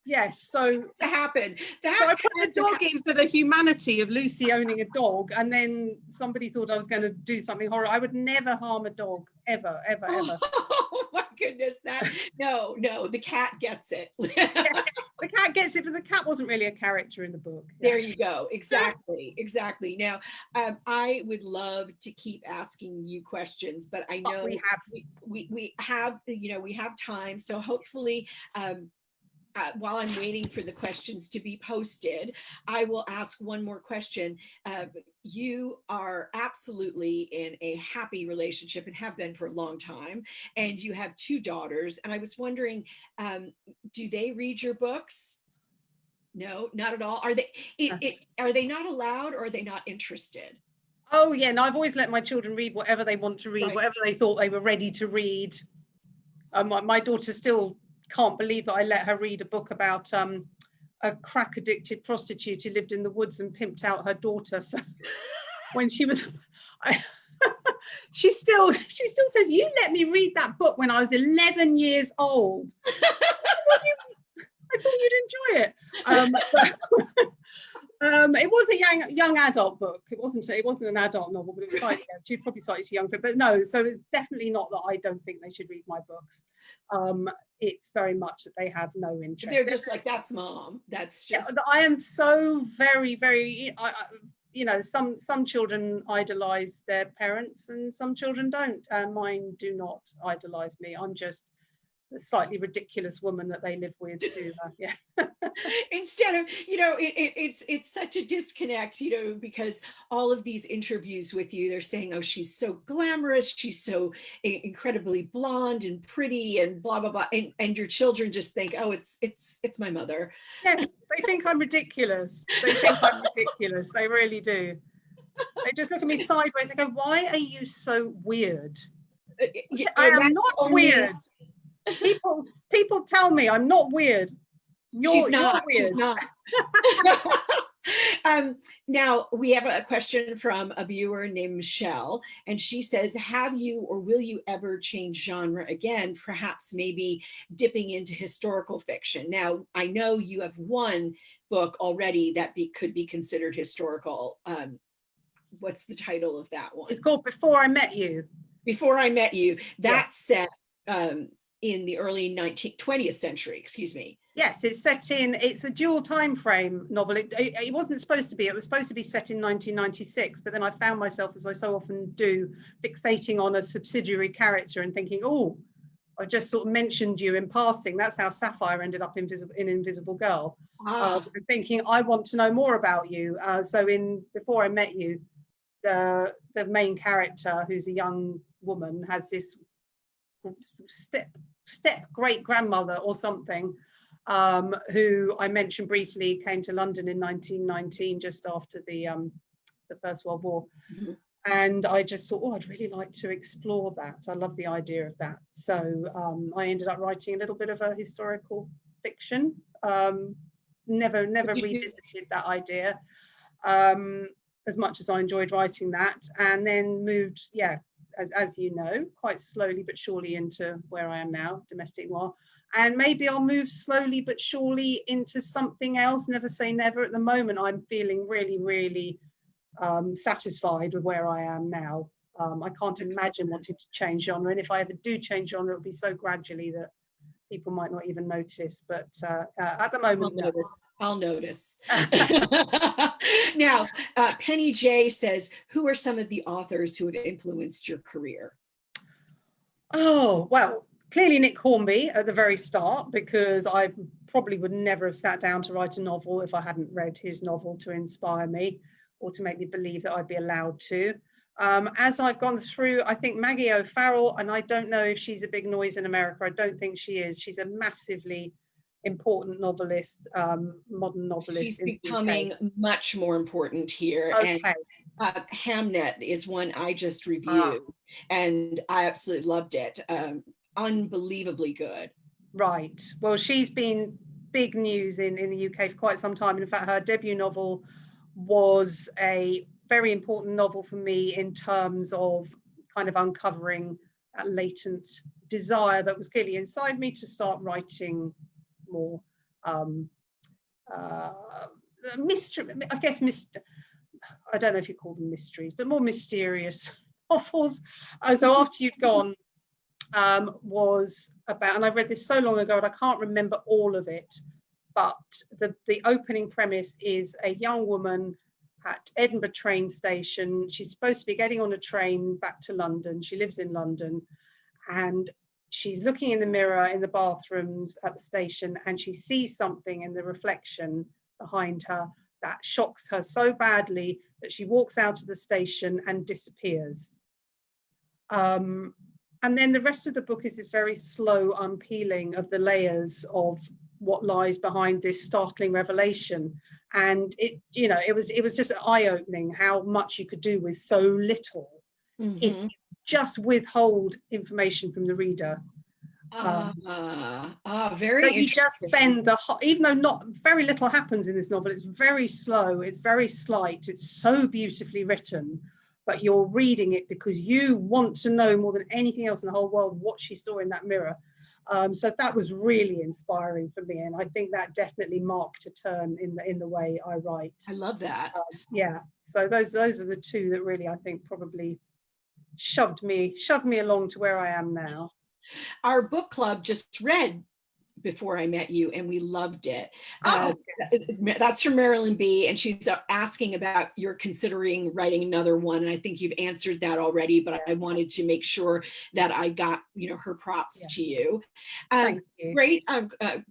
Yes, so that happened. So I put the dog in for the humanity of Lucy owning a dog, and then somebody thought I was going to do something horrible. I would never harm a dog, ever, ever, ever. Oh my goodness, no, the cat gets it. Yes, the cat gets it, but the cat wasn't really a character in the book. There you go. Exactly. Now, I would love to keep asking you questions, but I know we have time, so hopefully. While I'm waiting for the questions to be posted, I will ask one more question. You are absolutely in a happy relationship and have been for a long time, and you have 2 daughters. And I was wondering, do they read your books? No, not at all. Are they not allowed, or are they not interested? Oh yeah, no, I've always let my children read whatever they want to read, right. Whatever they thought they were ready to read. My daughter still can't believe that I let her read a book about a crack addicted prostitute who lived in the woods and pimped out her daughter when she was she still says, you let me read that book when I was 11 years old. I thought you'd enjoy it. It was a young adult book. It wasn't an adult novel, but it was slightly, she's probably slightly too young for it. But no, so it's definitely not that I don't think they should read my books. It's very much that they have no interest. They're just like, that's mom. That's just. I am so very, very. Some children idolize their parents, and some children don't. And mine do not idolize me. I'm just a slightly ridiculous woman that they live with. Yeah. Instead of, it's such a disconnect, because all of these interviews with you, they're saying, oh, she's so glamorous, she's so incredibly blonde and pretty and blah blah blah, and your children just think, oh, it's my mother. Yes, they think I'm ridiculous. They really do. They just look at me sideways. They go, why are you so weird? I am not weird. People tell me I'm not weird. She's not. Now we have a question from a viewer named Michelle, and she says, have you or will you ever change genre again, perhaps maybe dipping into historical fiction? Now, I know you have one book already that could be considered historical. What's the title of that one? It's called Before I Met You. Before I Met You. That's set in the early 20th century, excuse me. Yes, it's a dual time frame novel. It wasn't supposed to be. It was supposed to be set in 1996, but then I found myself, as I so often do, fixating on a subsidiary character and thinking, oh, I just sort of mentioned you in passing. That's how Sapphire ended up in Invisible Girl. And thinking, I want to know more about you. So in Before I Met You, the main character, who's a young woman, has this step great grandmother or something, who I mentioned briefly came to London in 1919, just after the First World War. Mm-hmm. And I just thought, I'd really like to explore that. I love the idea of that. So I ended up writing a little bit of a historical fiction. Never revisited that idea, as much as I enjoyed writing that, and then moved, as you know, quite slowly but surely into where I am now, domestic noir. And maybe I'll move slowly but surely into something else. Never say never. At the moment, I'm feeling really, really satisfied with where I am now. I can't imagine wanting to change genre. And if I ever do change genre, it'll be so gradually that people might not even notice. But at the moment, I'll notice. Now, Penny J says, who are some of the authors who have influenced your career? Oh, well, clearly Nick Hornby at the very start, because I probably would never have sat down to write a novel if I hadn't read his novel to inspire me or to make me believe that I'd be allowed to. As I've gone through, I think Maggie O'Farrell, and I don't know if she's a big noise in America. I don't think she is. She's a massively important novelist, modern novelist. She's becoming much more important here. Okay. And Hamnet is one I just reviewed, and I absolutely loved it. Unbelievably good. Right. Well, she's been big news in the UK for quite some time. In fact, her debut novel was a very important novel for me in terms of kind of uncovering that latent desire that was clearly inside me to start writing more mystery, I guess, I don't know if you call them mysteries, but more mysterious novels. So After You'd Gone was about, and I've read this so long ago and I can't remember all of it, but the opening premise is a young woman at Edinburgh train station. She's supposed to be getting on a train back to London. She lives in London, and she's looking in the mirror in the bathrooms at the station, and she sees something in the reflection behind her that shocks her so badly that she walks out of the station and disappears. And then the rest of the book is this very slow unpeeling of the layers of what lies behind this startling revelation. And it was just eye-opening how much you could do with so little if you just withhold information from the reader. Very interesting. You just spend even though not very little happens in this novel, it's very slow, it's very slight, it's so beautifully written, but you're reading it because you want to know more than anything else in the whole world what she saw in that mirror. So that was really inspiring for me, and I think that definitely marked a turn in the way I write. I love that. Yeah, so those are the two that really, I think, probably shoved me along to where I am now. Our book club just read Before I Met You, and we loved it. That's from Marilyn B, and she's asking about you're considering writing another one, and I think you've answered that already, but I wanted to make sure that I got her props to you. Thank you.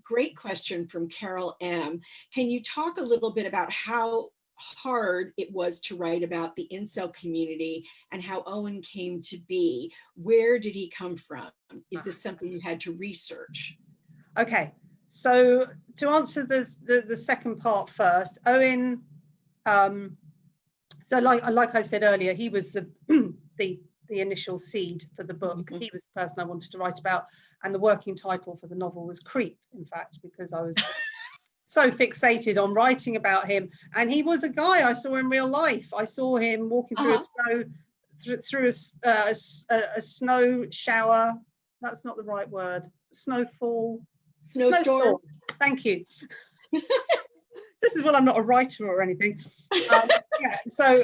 Great question from Carroll M. Can you talk a little bit about how hard it was to write about the incel community and how Owen came to be? Where did he come from? Is this something you had to research? Okay, so to answer the second part first, Owen, so like I said earlier, he was the initial seed for the book. He was the person I wanted to write about, and the working title for the novel was Creep, in fact, because I was so fixated on writing about him. And he was a guy I saw in real life. I saw him walking through through a snow shower. That's not the right word. Snowstorm. Thank you. This is when I'm not a writer or anything. So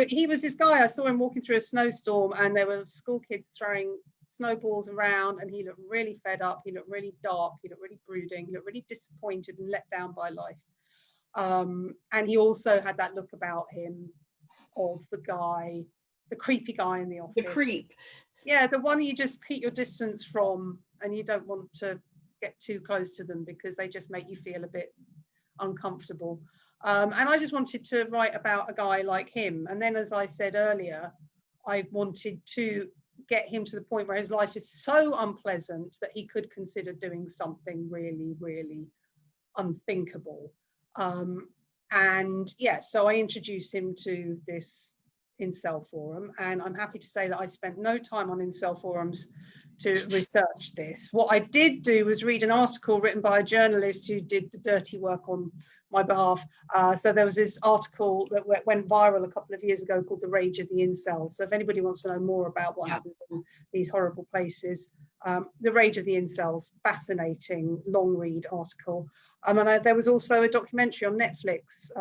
he was this guy. I saw him walking through a snowstorm, and there were school kids throwing snowballs around, and he looked really fed up. He looked really dark. He looked really brooding. He looked really disappointed and let down by life. And he also had that look about him of the creepy guy in the office. The creep. Yeah, the one you just keep your distance from, and you don't want to get too close to them because they just make you feel a bit uncomfortable. And I just wanted to write about a guy like him. And then, as I said earlier, I wanted to get him to the point where his life is so unpleasant that he could consider doing something really, really unthinkable. And yeah, so I introduced him to this incel forum, and I'm happy to say that I spent no time on incel forums to research this. What I did do was read an article written by a journalist who did the dirty work on my behalf. So there was this article that went viral a couple of years ago called The Rage of the Incels. So if anybody wants to know more about what happens in these horrible places, The Rage of the Incels, fascinating long read article. And there was also a documentary on Netflix,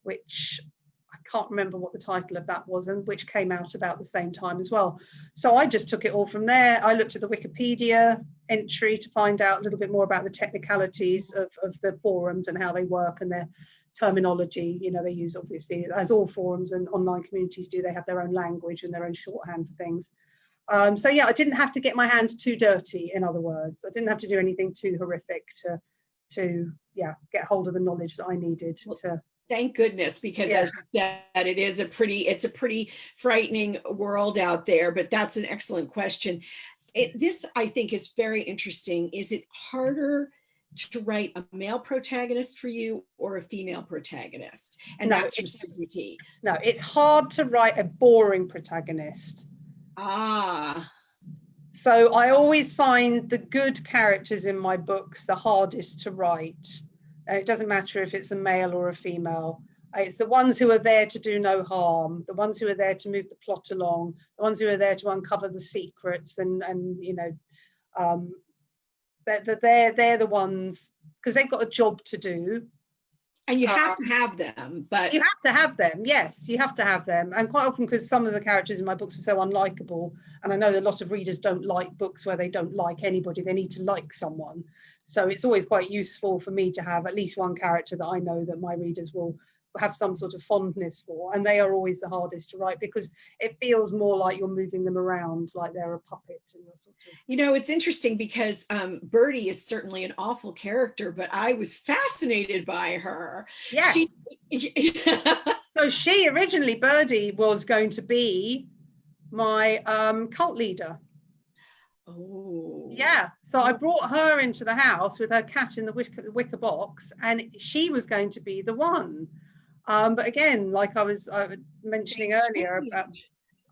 which I can't remember what the title of that was, and which came out about the same time as well. So I just took it all from there. I looked at the Wikipedia entry to find out a little bit more about the technicalities of the forums and how they work and their terminology. They use, obviously, as all forums and online communities do, they have their own language and their own shorthand for things. So yeah, I didn't have to get my hands too dirty. In other words, I didn't have to do anything too horrific to get hold of the knowledge that I needed to. Thank goodness, because as you said, it's a pretty frightening world out there, but that's an excellent question. This, I think, is very interesting. Is it harder to write a male protagonist for you or a female protagonist? And that's from Susan T. No, it's hard to write a boring protagonist. Ah. So I always find the good characters in my books the hardest to write. And it doesn't matter if it's a male or a female. It's the ones who are there to do no harm, the ones who are there to move the plot along, the ones who are there to uncover the secrets, and you know, they're the ones, because they've got a job to do. And you have to have them, but you have to have them. Yes, you have to have them. And quite often, because some of the characters in my books are so unlikable, and I know a lot of readers don't like books where they don't like anybody, they need to like someone. So it's always quite useful for me to have at least one character that I know that my readers will have some sort of fondness for, and they are always the hardest to write because it feels more like you're moving them around, like they're a puppet. And sort of... You know, it's interesting because Birdie is certainly an awful character, but I was fascinated by her. Yes. So she originally, Birdie, was going to be my cult leader. Oh. Yeah, so I brought her into the house with her cat in the wicker box, and she was going to be the one. But again, like I was mentioning earlier,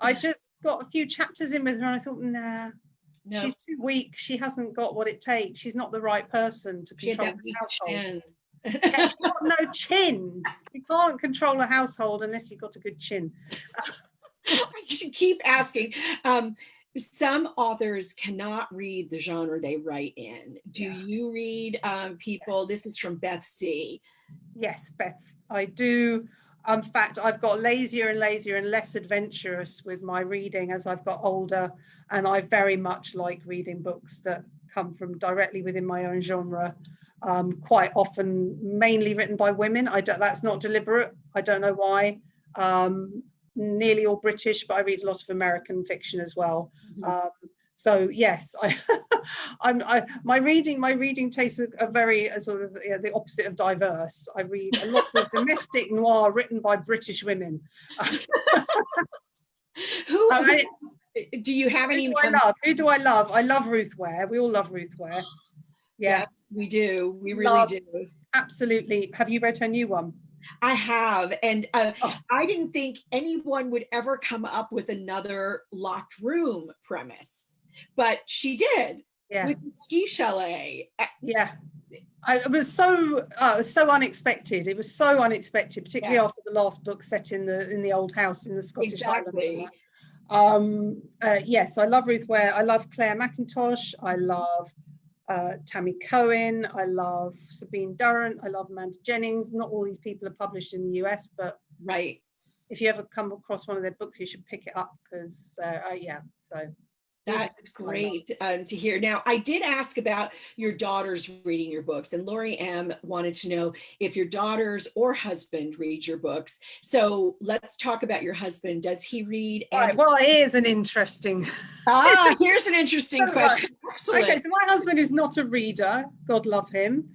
I just got a few chapters in with her, and I thought, nah, no, she's too weak. She hasn't got what it takes. She's not the right person to control this household. Yeah, she's got no chin. You can't control a household unless you've got a good chin. I should keep asking. Some authors cannot read the genre they write in. Do you read people? This is from Beth C. Yes, Beth, I do. In fact, I've got lazier and lazier and less adventurous with my reading as I've got older, and I very much like reading books that come from directly within my own genre. Quite often, mainly written by women. That's not deliberate. I don't know why. Nearly all British, but I read a lot of American fiction as well. Mm-hmm. So yes, my reading tastes are very sort of the opposite of diverse. I read a lot of domestic noir written by British women. Do you have any? Who do I love? I love Ruth Ware. We all love Ruth Ware. Yeah, we do. We really do. Absolutely. Have you read her new one? I have, and I didn't think anyone would ever come up with another locked room premise, but she did. Yeah. With the ski chalet. Yeah, it was so unexpected. It was so unexpected, particularly after the last book set in the old house in the Scottish Highlands. Yes, I love Ruth Ware. I love Claire McIntosh. I love Tammy Cohen. I love Sabine Durrant. I love Amanda Jennings. Not all these people are published in the US, but right. If you ever come across one of their books, you should pick it up because so that's great to hear. Now, I did ask about your daughters reading your books, and Lori M wanted to know if your daughters or husband read your books. So let's talk about your husband. Does he read? All right, well, here's an interesting. Here's an interesting question. Okay, so my husband is not a reader. God love him.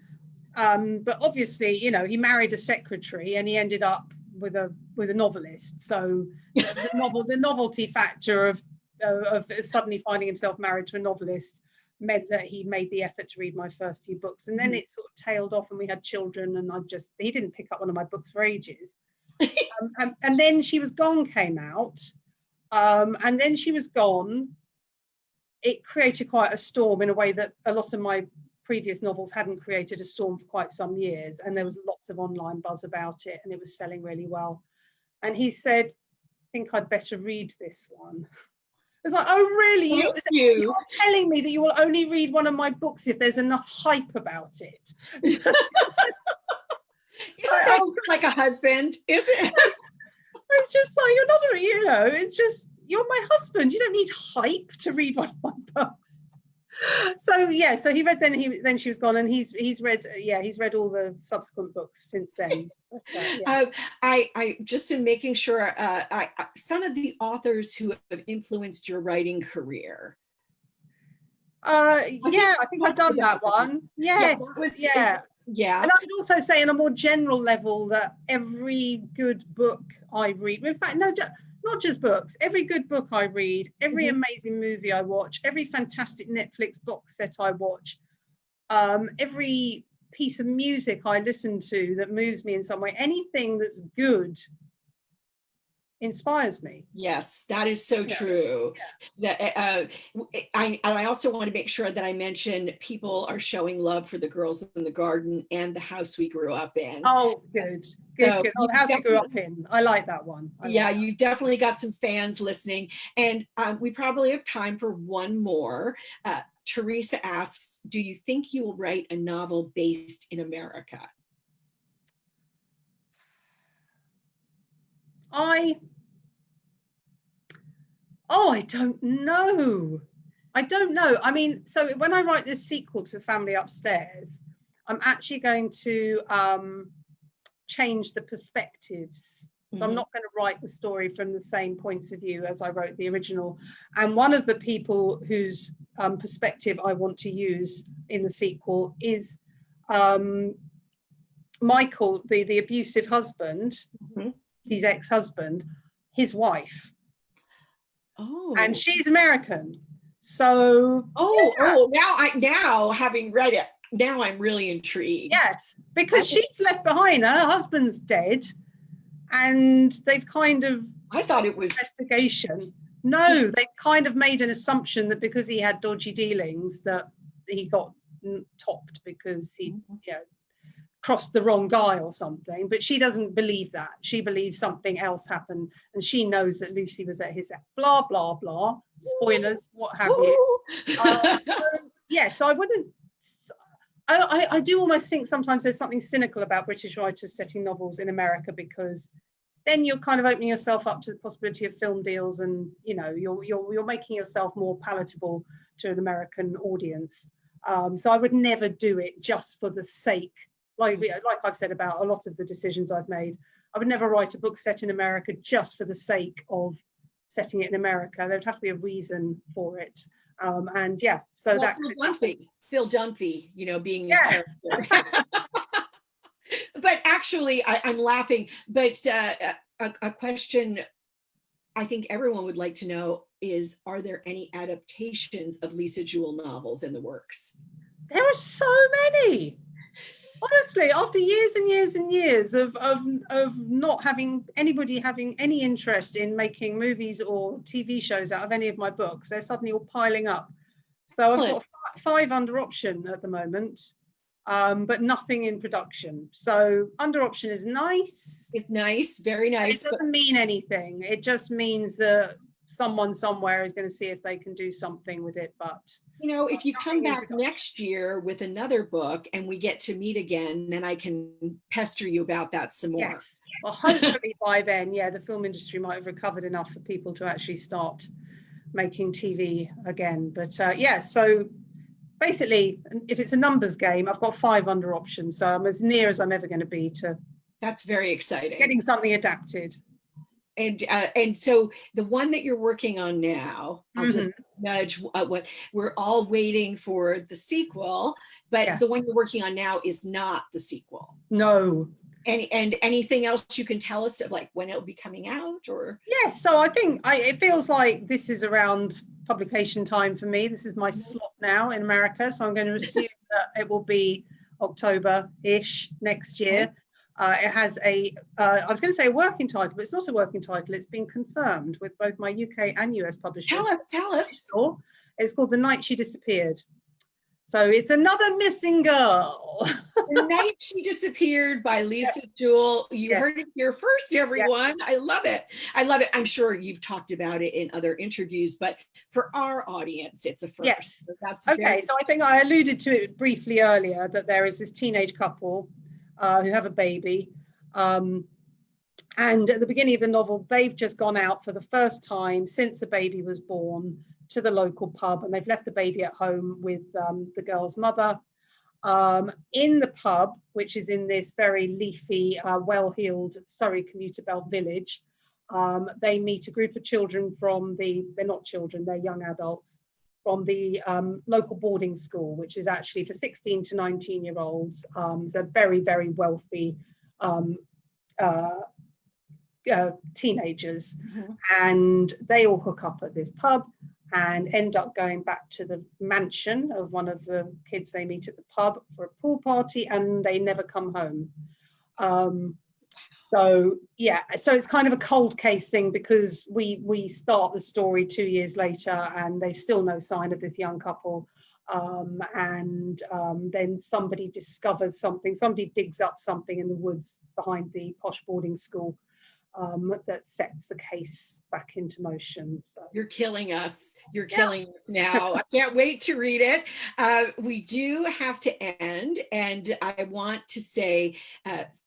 But obviously, you know, he married a secretary, and he ended up with a novelist. So the novelty factor of suddenly finding himself married to a novelist meant that he made the effort to read my first few books, and then it sort of tailed off and we had children, and he didn't pick up one of my books for ages. And then She Was Gone came out, and then She Was Gone, it created quite a storm in a way that a lot of my previous novels hadn't created a storm for quite some years, and there was lots of online buzz about it, and it was selling really well. And he said, I think I'd better read this one. It's like, oh, really? You're telling me that you will only read one of my books if there's enough hype about it? Isn't that like a husband? Is it? It's just like, you're not, it's just, you're my husband. You don't need hype to read one of my books. So yeah, so he read then she was gone, and he's read all the subsequent books since then. But, yeah. I just in making sure some of the authors who have influenced your writing career. Yeah, I think I've done that one. Yes, yeah. And I would also say on a more general level that every good book I read, in fact, no, not just books, every good book I read, every amazing movie I watch, every fantastic Netflix box set I watch, every piece of music I listen to that moves me in some way, anything that's good inspires me. Yes, that is so true. Yeah. I also want to make sure that I mention people are showing love for the girls in the garden and the house we grew up in. Oh, good. Oh, the house we grew up in. I like that one. You definitely got some fans listening, and we probably have time for one more. Teresa asks, do you think you will write a novel based in America? I don't know. I mean, so when I write this sequel to Family Upstairs, I'm actually going to change the perspectives. So I'm not going to write the story from the same points of view as I wrote the original. And one of the people whose perspective I want to use in the sequel is Michael, the abusive husband, his ex-husband, his wife. Oh. And she's American. So now having read it, now I'm really intrigued. Yes, because she's left behind, her husband's dead, and they've kind of investigation. No, they've kind of made an assumption that because he had dodgy dealings that he got topped because he crossed the wrong guy or something, but she doesn't believe that. She believes something else happened, and she knows that Lucy was at his blah blah blah. Spoilers, what have you? So I wouldn't. I do almost think sometimes there's something cynical about British writers setting novels in America, because then you're kind of opening yourself up to the possibility of film deals, and you're making yourself more palatable to an American audience. So I would never do it just for the sake. Like I've said about a lot of the decisions I've made, I would never write a book set in America just for the sake of setting it in America. There'd have to be a reason for it. Phil Dunphy, being your character. But actually, I'm laughing. But a question I think everyone would like to know is, are there any adaptations of Lisa Jewell novels in the works? There are so many. Honestly, after years and years and years of not having anybody having any interest in making movies or TV shows out of any of my books, they're suddenly all piling up. So I've got 5 under option at the moment, but nothing in production. So under option is nice. It's nice, very nice. It doesn't mean anything. It just means that someone somewhere is going to see if they can do something with it. But if you come back next year with another book and we get to meet again, then I can pester you about that some more. Yes. Well, hopefully by then, the film industry might have recovered enough for people to actually start making TV again. But so basically, if it's a numbers game, I've got 5 under options. So I'm as near as I'm ever going to be to. That's very exciting. Getting something adapted. And so the one that you're working on now, I'll just nudge what we're all waiting for the sequel, but the one you're working on now is not the sequel. No. And anything else you can tell us of like when it'll be coming out, or? Yes, so I think it feels like this is around publication time for me. This is my slot now in America, so I'm going to assume that it will be October-ish next year. It has I was going to say a working title, but it's not a working title. It's been confirmed with both my UK and US publishers. Tell us. It's called The Night She Disappeared. So it's another missing girl. The Night She Disappeared by Lisa Jewell. You heard it here first, everyone. I love it. I love it. I'm sure you've talked about it in other interviews, but for our audience, it's a first. Yes. So that's okay. So I think I alluded to it briefly earlier that there is this teenage couple who have a baby. And at the beginning of the novel, they've just gone out for the first time since the baby was born to the local pub, and they've left the baby at home with the girl's mother. In the pub, which is in this very leafy, well-heeled Surrey commuter belt village, they meet a group of children from they're not children, they're young adults, from the local boarding school, which is actually for 16 to 19-year-olds. So very, very wealthy teenagers. Mhm. And they all hook up at this pub and end up going back to the mansion of one of the kids they meet at the pub for a pool party, and they never come home. So yeah, so it's kind of a cold case thing, because we start the story 2 years later and there's still no sign of this young couple. Then somebody discovers something, somebody digs up something in the woods behind the posh boarding school, that sets the case back into motion. So You're killing us. You're killing us now. I can't wait to read it. We do have to end, and I want to say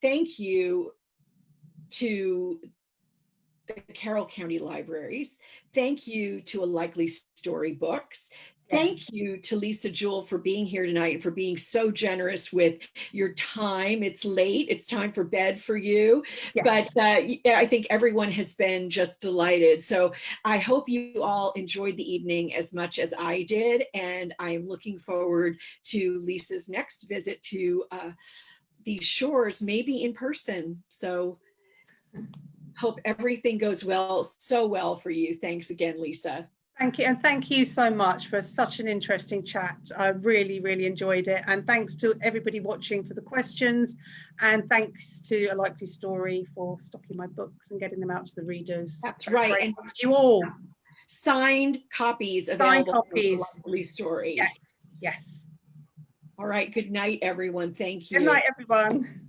thank you to the Carroll County Libraries. Thank you to A Likely Story Books. Thank you to Lisa Jewell for being here tonight and for being so generous with your time. It's late. It's time for bed for you. Yes. But I think everyone has been just delighted. So I hope you all enjoyed the evening as much as I did. And I am looking forward to Lisa's next visit to these shores, maybe in person. So hope everything goes well, so well for you. Thanks again, Lisa. Thank you, and thank you so much for such an interesting chat. I really, really enjoyed it, and thanks to everybody watching for the questions, and thanks to A Likely Story for stocking my books and getting them out to the readers. That's right. And to you all. Signed copies Signed available copies. for A Likely Story. Yes, yes. All right. Good night, everyone. Thank you. Good night, everyone.